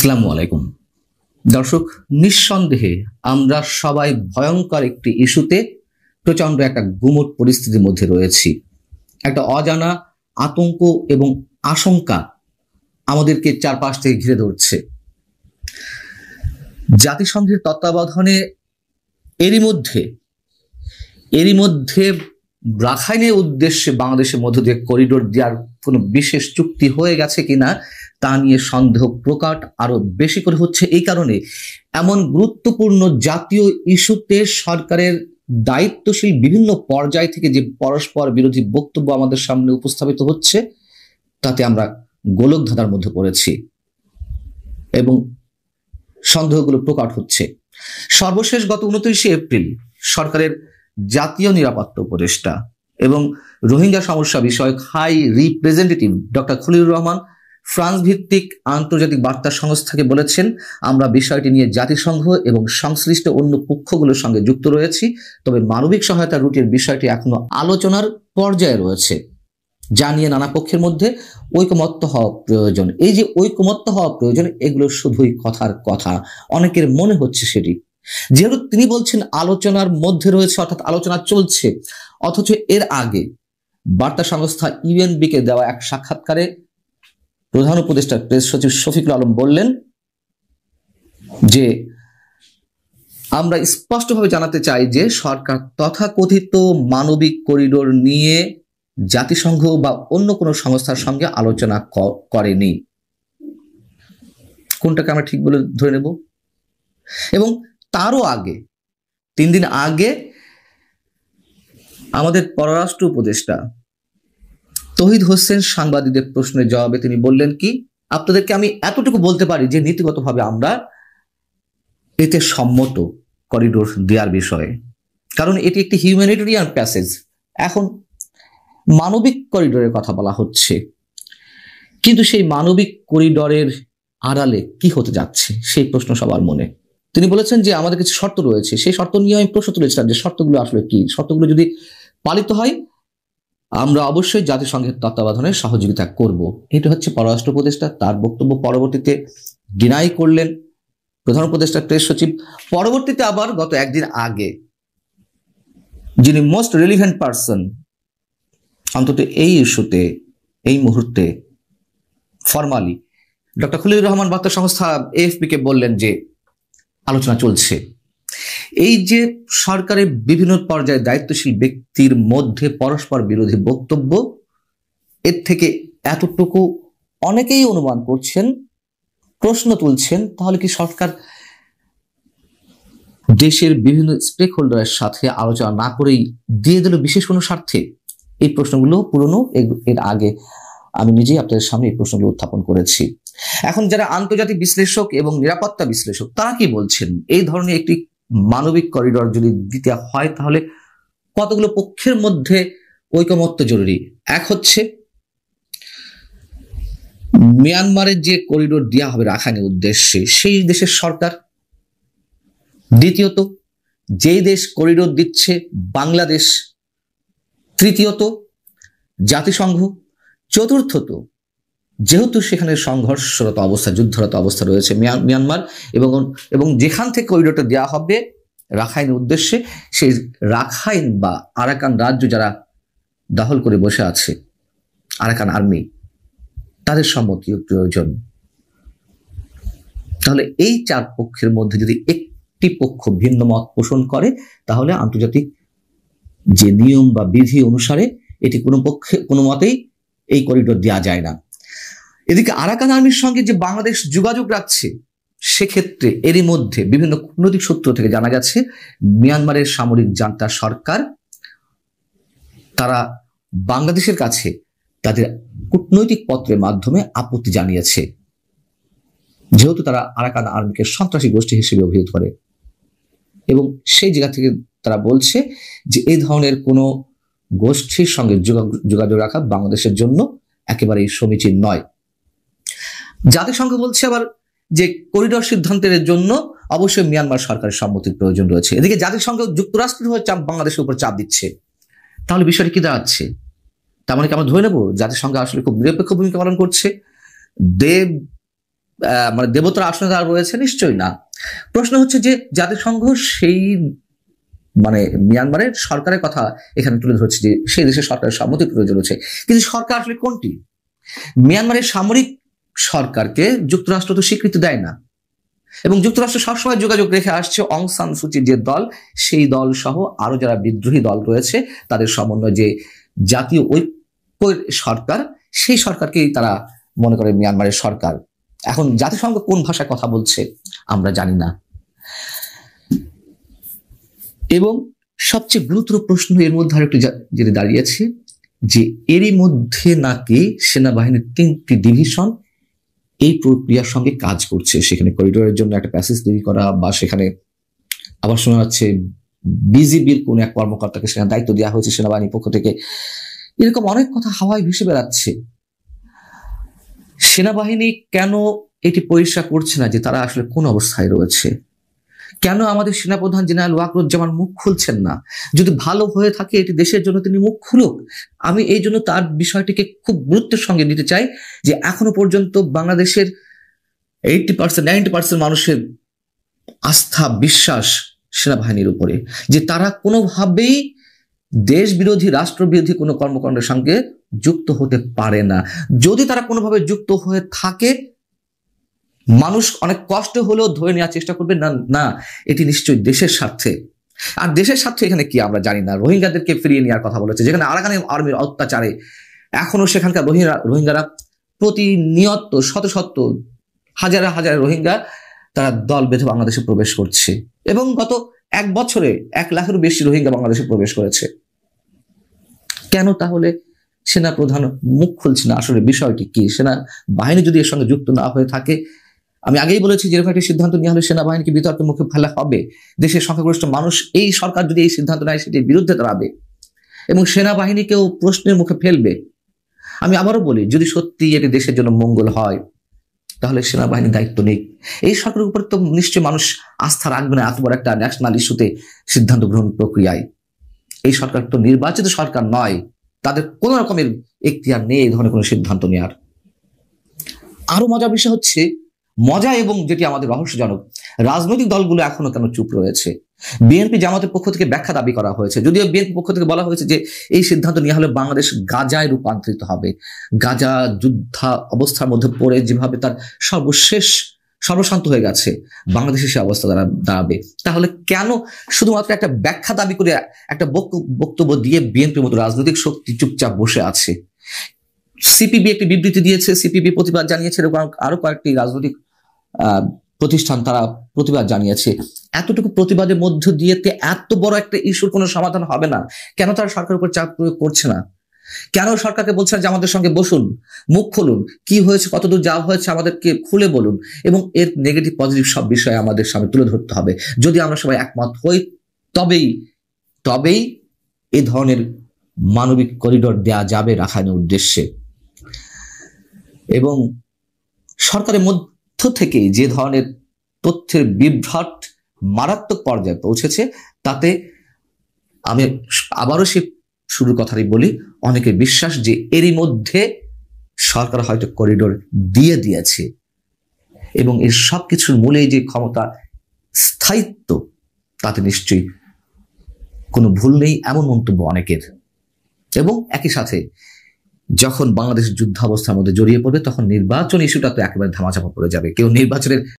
আসসালামু আলাইকুম দর্শক, নিঃসন্দেহে আমরা সবাই ভয়ঙ্কর একটি ইস্যুতে প্রচন্ড একটা গুমট পরিস্থিতির মধ্যে রয়েছি। একটা অজানা আতঙ্ক এবং আশঙ্কা আমাদেরকে চারপাশ থেকে ঘিরে ধরছে। জাতিসংঘের তত্ত্বাবধানে এরই মধ্যে রাখাইনের উদ্দেশ্যে বাংলাদেশের মধ্য দিয়ে করিডোর দেওয়ার কোনো বিশেষ চুক্তি হয়ে গেছে কিনা তা নিয়ে সন্দেহ প্রকট আরো বেশি করে হচ্ছে। এই কারণে এমন গুরুত্বপূর্ণ জাতীয় ইস্যুতে সরকারের দায়িত্বশীল বিভিন্ন পর্যায় থেকে যে পরস্পর বিরোধী বক্তব্য আমাদের সামনে উপস্থাপিত হচ্ছে, তাতে আমরা গোলকধাঁধার মধ্যে পড়েছি এবং সন্দেহগুলো প্রকট হচ্ছে। সর্বশেষ গত 29শে এপ্রিল সরকারের জাতীয় নিরাপত্তা উপদেষ্টা এবং রোহিঙ্গা সমস্যা বিষয়ক high representative doctor Khalilur Rahman France ভিত্তিক আন্তর্জাতিক বার্তা সংস্থাকে বলেছেন, আমরা বিষয়টি নিয়ে জাতিসংঘ এবং সংশ্লিষ্ট অন্য পক্ষগুলোর সঙ্গে যুক্ত রয়েছি, তবে মানবিক সহায়তা রুটের বিষয়টি এখনো আলোচনার পর্যায়ে রয়েছে, যা নিয়ে নানা পক্ষের মধ্যে ঐকমত্য হওয়া প্রয়োজন। এই যে ঐকমত্য হওয়া প্রয়োজন, এগুলো শুধুই কথার কথা, অনেকের মনে হচ্ছে সেটি। যেহেতু তিনি বলছেন আলোচনার মধ্যে রয়েছে, অর্থাৎ আলোচনা চলছে, অথচ এর আগে বার্তা সংস্থা ইউএনবি কে দেওয়া এক সাক্ষাৎকারে প্রধান উপদেষ্টা প্রেস সচিব শফিকুল আলম বললেন যে, আমরা স্পষ্টভাবে জানাতে চাই যে সরকার তথাকথিত মানবিক করিডোর নিয়ে জাতিসংঘ বা অন্য কোনো সংস্থার সঙ্গে আলোচনা করেনি। কোনটাকে আমরা ঠিক বলে ধরে নেব? এবং তারও আগে 3 দিন আগে আমাদের পররাষ্ট্র উপদেষ্টা তৌহিদ হোসেন সাংবাদিকদের প্রশ্নের জবাবে তিনি বললেন কি, আপনাদেরকে আমি এতটুকু বলতে পারি যে নীতিগতভাবে আমরা এতে সম্মত করিডোর দেওয়ার বিষয়ে, কারণ এটি একটি হিউম্যানিটেরিয়ান প্যাসেজ। এখন মানবিক করিডোরের কথা বলা হচ্ছে, কিন্তু সেই মানবিক করিডোরের আড়ালে কি হতে যাচ্ছে সেই প্রশ্ন সবার মনে। তিনি বলেছেন যে আমাদের কিছু শর্ত রয়েছে, সেই শর্ত নিয়ে আমি প্রশ্ন তুলেছিলাম যে শর্তগুলো আসলে কি, শর্তগুলো যদি পালিত হয় আমরা অবশ্যই জাতিসংঘের তত্ত্বাবধানে সহযোগিতা করব। এটা হচ্ছে পররাষ্ট্র উপদেষ্টা, তার বক্তব্য পরবর্তীতে ডিনাই করলেন প্রধান উপদেষ্টা প্রেস সচিব। পরবর্তীতে আবার গত একদিন আগে যিনি মোস্ট রিলিভেন্ট পারসন অন্তত এই ইস্যুতে এই মুহূর্তে ফরমালি, ডক্টর খলিলুর রহমান বার্তা সংস্থা এএফপি কে বললেন যে আলোচনা চলছে। এই যে সরকারের বিভিন্ন পর্যায়ে দায়িত্বশীল ব্যক্তির মধ্যে পরস্পর বিরোধী বক্তব্য, এর থেকে এতটুকু অনেকেই অনুমান করছেন, প্রশ্ন তুলছেন, তাহলে কি সরকার দেশের বিভিন্ন স্টেক হোল্ডারের সাথে আলোচনা না করেই দিয়ে দিল বিশেষ কোনো স্বার্থে? এই প্রশ্নগুলো পুরনো, এর আগে আমি নিজেই আপনাদের সামনে এই প্রশ্নগুলো উত্থাপন করেছি। এখন যারা আন্তর্জাতিক বিশ্লেষক এবং নিরাপত্তা বিশ্লেষক তারা কি বলছেন, এই ধরনের একটি মানবিক করিডোর যদি দিতে হয় তাহলে কতগুলো পক্ষের মধ্যে ঐকমত্য জরুরি। এক হচ্ছে মিয়ানমারের যে করিডোর দেওয়া হবে রাখাইনের উদ্দেশ্যে সেই দেশের সরকার, দ্বিতীয়ত যেই দেশ করিডোর দিচ্ছে বাংলাদেশ, তৃতীয়ত জাতিসংঘ, চতুর্থত যেহেতু সেখানে সংঘর্ষরত অবস্থা, যুদ্ধরত অবস্থা রয়েছে মিয়ানমার, এবং যেখান থেকে করিডোরটা দেওয়া হবে রাখাইনের উদ্দেশ্যে, সেই রাখাইন বা আরাকান রাজ্য যারা দখল করে বসে আছে, আরাকান আর্মি, তাদের সম্মতিও প্রয়োজন। তাহলে এই 4 পক্ষের মধ্যে যদি একটি পক্ষ ভিন্ন মত পোষণ করে, তাহলে আন্তর্জাতিক যে নিয়ম বা বিধি অনুসারে এটি কোনো মতেই এই করিডোর দেওয়া যায় না। এদিকে আরাকান আর্মির সঙ্গে যে বাংলাদেশ যোগাযোগ রাখছে, সেক্ষেত্রে এরই মধ্যে বিভিন্ন কূটনৈতিক সূত্র থেকে জানা গেছে মিয়ানমারের সামরিক জান্তা সরকার তারা বাংলাদেশের কাছে তাদের কূটনৈতিক পত্রের মাধ্যমে আপত্তি জানিয়েছে, যেহেতু তারা আরাকান আর্মিকে সন্ত্রাসী গোষ্ঠী হিসেবে অভিহিত করে, এবং সেই জায়গা থেকে তারা বলছে যে এই ধরনের কোনো গোষ্ঠীর সঙ্গে যোগাযোগ রাখা বাংলাদেশের জন্য একেবারেই সমীচীন নয়। জাতিসংঘ বলছে আবার যে করিডোর সিদ্ধান্তের জন্য অবশ্যই মিয়ানমার সরকারের সম্মতির প্রয়োজন রয়েছে। এদিকে জাতিসংঘ যুক্তরাষ্ট্রের হয়ে বাংলাদেশের উপর চাপ দিচ্ছে। তাহলে বিষয়টি কি দাঁড়াচ্ছে? তার মানে কি আমরা ধরে নেব জাতিসংঘ আসলে খুব নিরপেক্ষ ভূমিকা পালন করছে? দে মানে দেবতার আসনে তারা রয়েছে, নিশ্চয়ই না। প্রশ্ন হচ্ছে যে জাতিসংঘ সেই মানে মিয়ানমারের সরকারের কথা এখানে তুলে ধরছে যে সেই দেশের সরকারের সম্মতি প্রয়োজন হচ্ছে, কিন্তু সরকার আসলে কোনটি? মিয়ানমারের সামরিক সরকারকে যুক্তরাষ্ট্র তো স্বীকৃতি দেয় না, এবং যুক্তরাষ্ট্র সবসময় যোগাযোগ রেখে আসছে অং সান সুচির যে দল, সেই দল সহ আরো যারা বিদ্রোহী দল রয়েছে তাদের সমন্বয় যে জাতীয় ঐক্য সরকার, সেই সরকারকেই তারা মনে করে মিয়ানমারের সরকার। এখন জাতিসংঘ কোন ভাষায় কথা বলছে আমরা জানি না। এবং সবচেয়ে গুরুতর প্রশ্ন এর মধ্যে আরেকটি যেটা দাঁড়িয়েছে যে এরই মধ্যে নাকি সেনাবাহিনীর 3টি ডিভিশন এই প্রক্রিয়ার সঙ্গে কাজ করছে, সেখানে করিডোরের জন্য একটা প্যাসেজ তৈরি করা, বা সেখানে আবার শোনা যাচ্ছে বিজিবির কোন এক কর্মকর্তাকে সেখানে দায়িত্ব দেওয়া হয়েছে সেনাবাহিনীর পক্ষ থেকে। এরকম অনেক কথা হাওয়ায় ভেসে বেড়াচ্ছে। সেনাবাহিনী কেন এটি পরিষ্কার করছে না যে তারা আসলে কোন অবস্থায় রয়েছে? কেন আমাদের সেনাপ্রধান জেনারেল ওয়াকরুজ্জামান মুখ খুলছেন না? যদি ভালো হয়ে থাকে এটি দেশের জন্য, তিনি মুখ খুলুক। আমি এই জন্য তার বিষয়টিকে খুব গুরুত্বের সঙ্গে নিতে চাই যে এখনো পর্যন্ত বাংলাদেশের 80% 90% মানুষের আস্থা বিশ্বাস সেনাবাহিনীর উপরে, যে তারা কোনোভাবেই দেশ বিরোধী রাষ্ট্রবিরোধী কোনো কর্মকাণ্ডের সঙ্গে যুক্ত হতে পারে না। যদি তারা কোনোভাবে যুক্ত হয়ে থাকে, মানুষ অনেক কষ্ট হলেও ধরে নেওয়ার চেষ্টা করবে না, না এটি নিশ্চয়ই দেশের স্বার্থে। আর দেশের স্বার্থে এখানে কি আমরা জানি না। রোহিঙ্গাদেরকে ফিরিয়ে নেওয়ার কথা বলেছে, যেখানে আরাকান আর্মির অত্যাচারে এখনো সেখানকার রোহিঙ্গারা প্রতিনিয়ত শত শত হাজার হাজার রোহিঙ্গা তারা দল বেঁধে বাংলাদেশে প্রবেশ করছে, এবং গত 1 বছরে 1 লাখেরও বেশি রোহিঙ্গা বাংলাদেশে প্রবেশ করেছে। কেন তাহলে সেনা প্রধান মুখ খুলছে না? আসলে বিষয়টি কি? সেনা বাহিনী যদি এর সঙ্গে যুক্ত না হয়ে থাকে, আমি আগেই বলেছি যেরকম একটি সিদ্ধান্ত নেওয়া হলে সেনাবাহিনীকে বিতর্কের মুখে ফেলা হবে। দেশের সংখ্যাগরিষ্ঠ মানুষ এই সরকার যদি এই সিদ্ধান্ত নেয় সেটির বিরুদ্ধে দাঁড়াবে এবং সেনাবাহিনীকেও প্রশ্নের মুখে ফেলবে। আমি আবারও বলি, যদি সত্যি এটি দেশের জন্য মঙ্গল হয় তাহলে সেনাবাহিনীর দায়িত্ব নেই। এই সরকারের উপর তো নিশ্চয়ই মানুষ আস্থা রাখবে না এত বড় একটা ন্যাশনাল ইস্যুতে সিদ্ধান্ত গ্রহণ প্রক্রিয়ায়। এই সরকার তো নির্বাচিত সরকার নয়, তাদের কোন রকমের এখতিয়ার নেই এই ধরনের কোনো সিদ্ধান্ত নেওয়ার। আরো মজার বিষয় হচ্ছে, মজা এবং যেটি আমাদের রহস্যজনক, রাজনৈতিক দলগুলো এখনো কেন চুপ রয়েছে? বিএনপি জামাতের পক্ষ থেকে ব্যাখ্যা দাবি করা হয়েছে, যদিও বিএনপি পক্ষ থেকে বলা হয়েছে যে এই সিদ্ধান্ত নেওয়া হলে বাংলাদেশ গাজায় রূপান্তরিত হবে। গাজা যুদ্ধা অবস্থার মধ্যে পড়ে যেভাবে তার সর্বশান্ত হয়ে গেছে, বাংলাদেশে সে অবস্থা দাঁড়াবে। তাহলে কেন শুধুমাত্র একটা ব্যাখ্যা দাবি করে একটা বক্তব্য দিয়ে বিএনপির মতো রাজনৈতিক শক্তি চুপচাপ বসে আছে? সিপিবি একটি বিবৃতি দিয়েছে, সিপিবি প্রতিবাদ জানিয়েছে, আরো কয়েকটি রাজনৈতিক প্রতিষ্ঠান তারা প্রতিবাদ জানিয়েছে। এতটুকু প্রতিবাদের মধ্য দিয়ে এত বড় একটা ইস্যুর কোনো সমাধান হবে না। কেন তারা সরকারের উপর চাপ প্রয়োগ করছে না? কেন সরকারকে বলছে যে আমাদের সঙ্গে বসুন, মুখ খুলুন, কি হয়েছে, কতদূর যাওয়া হয়েছে আমাদেরকে খুলে বলুন, এবং এর নেগেটিভ পজিটিভ সব বিষয়ে আমাদের সামনে তুলে ধরতে হবে। যদি আমরা সবাই একমত হই তবেই এই ধরনের মানবিক করিডোর দেয়া যাবে রাখাইনের উদ্দেশ্যে। এবং সরকারের মধ্য থেকে যে ধরনের তথ্যের বিভ্রাট মারাত্মক পর্যায়ে পৌঁছেছে, তাতে আমি আবারও সে শুরুর কথাই বলি, অনেকের বিশ্বাস যে এরই মধ্যে সরকার হয়তো করিডোর দিয়েছে, এবং এর সবকিছুর মূলে যে ক্ষমতা স্থায়িত্ব, তাতে নিশ্চয়ই কোনো ভুল নেই এমন মন্তব্য অনেকের। এবং একই সাথে যখন বাংলাদেশ যুদ্ধাবস্থার মধ্যে জড়িয়ে পড়বে, তখন নির্বাচন ইস্যুটা তো একেবারে ধামাচাপা পড়ে যাবে। কেউ নির্বাচনের